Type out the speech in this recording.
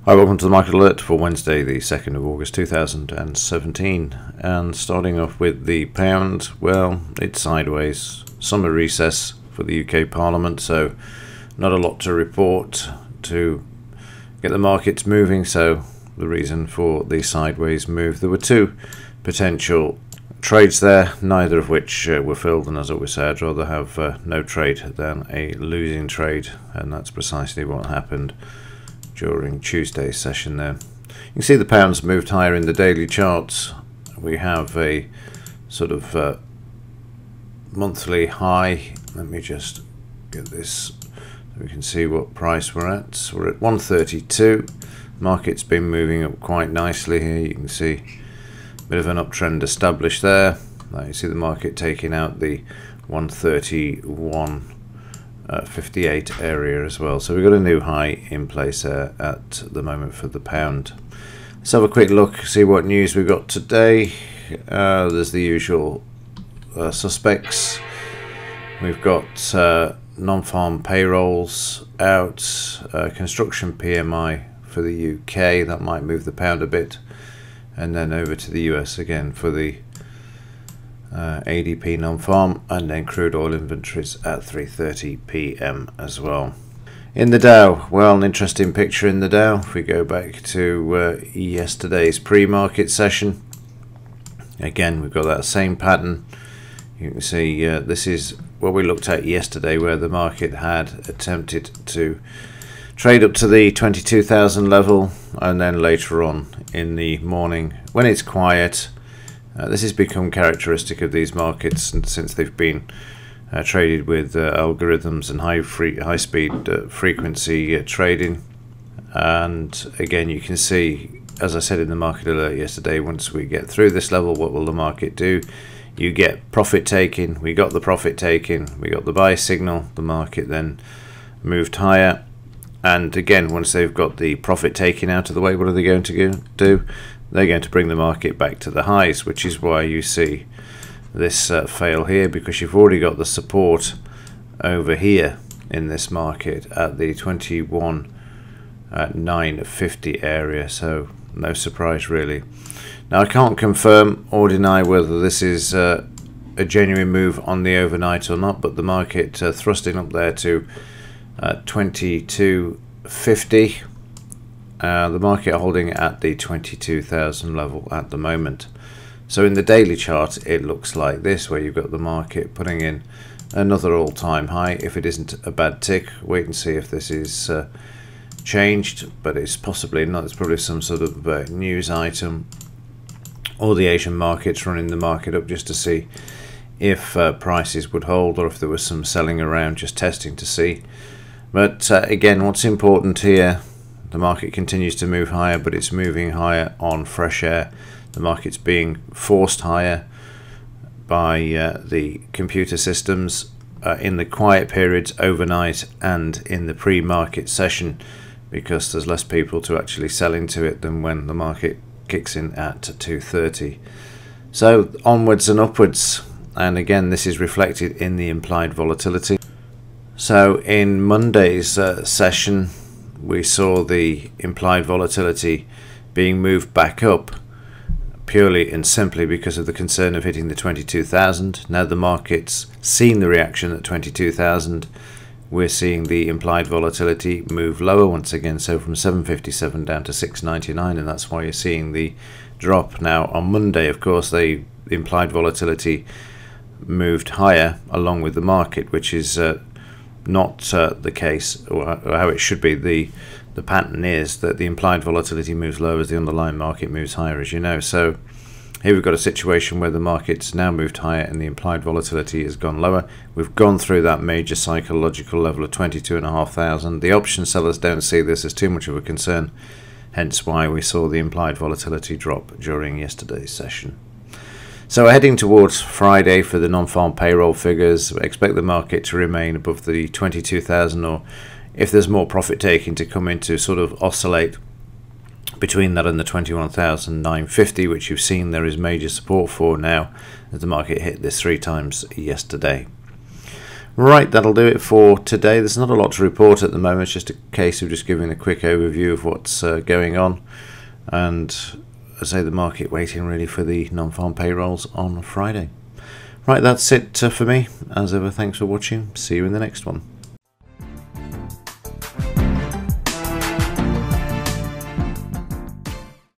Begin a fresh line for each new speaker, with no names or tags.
Hi, welcome to the Market Alert for Wednesday, the 2nd of August 2017. And starting off with the pound, well, it's sideways. Summer recess for the UK Parliament, so not a lot to report to get the markets moving. So the reason for the sideways move, there were two potential trades there, neither of which were filled, and as I always say, I'd rather have no trade than a losing trade, and that's precisely what happened during Tuesday's session there. You can see the pound's moved higher in the daily charts. We have a sort of monthly high. Let me just get this so we can see what price we're at. So we're at 132. Market's been moving up quite nicely here. You can see a bit of an uptrend established there. You see the market taking out the 131.58 area as well. So we've got a new high in place there at the moment for the pound. Let's have a quick look, see what news we've got today. There's the usual suspects. We've got non-farm payrolls out, construction PMI for the UK, that might move the pound a bit, and then over to the US again for the ADP non-farm, and then crude oil inventories at 3:30 p.m. as well. In the Dow, well, an interesting picture in the Dow. If we go back to yesterday's pre-market session, again we've got that same pattern. You can see this is what we looked at yesterday, where the market had attempted to trade up to the 22,000 level, and then later on in the morning, when it's quiet, this has become characteristic of these markets since they've been traded with algorithms and high-speed frequency trading. And again, you can see, as I said in the Market Alert yesterday, once we get through this level, what will the market do? You get profit taking. We got the profit taking. We got the buy signal. The market then moved higher. And again, once they've got the profit taking out of the way, what are they going to do? They're going to bring the market back to the highs, which is why you see this fail here, because you've already got the support over here in this market at the 21,950 area, so no surprise really. Now, I can't confirm or deny whether this is a genuine move on the overnight or not, but the market thrusting up there to 2250. The market holding at the 22,000 level at the moment. So in the daily chart, it looks like this, where you've got the market putting in another all-time high. If it isn't a bad tick, wait and see if this is changed, but it's possibly not. It's probably some sort of news item, or the Asian markets running the market up just to see if prices would hold, or if there was some selling around, just testing to see. But again, what's important here, the market continues to move higher, but it's moving higher on fresh air. The market's being forced higher by the computer systems in the quiet periods overnight and in the pre-market session, because there's less people to actually sell into it than when the market kicks in at 2:30. So onwards and upwards, and again this is reflected in the implied volatility. So in Monday's session, we saw the implied volatility being moved back up purely and simply because of the concern of hitting the 22,000. Now the market's seen the reaction at 22,000. We're seeing the implied volatility move lower once again, so from 757 down to 699, and that's why you're seeing the drop. Now on Monday, of course, the implied volatility moved higher along with the market, which is not the case, or how it should be. The pattern is that the implied volatility moves lower as the underlying market moves higher, as you know. So here we've got a situation where the market's now moved higher and the implied volatility has gone lower. We've gone through that major psychological level of 22,500. The option sellers don't see this as too much of a concern, hence why we saw the implied volatility drop during yesterday's session. So we're heading towards Friday for the non-farm payroll figures. We expect the market to remain above the 22,000, or if there's more profit taking to come in, to sort of oscillate between that and the 21,950, which you've seen there is major support for now, as the market hit this 3 times yesterday. Right, that'll do it for today. There's not a lot to report at the moment. It's just a case of just giving a quick overview of what's going on, and as I say, the market waiting really for the non-farm payrolls on Friday. Right, that's it for me. As ever, thanks for watching. See you in the next one.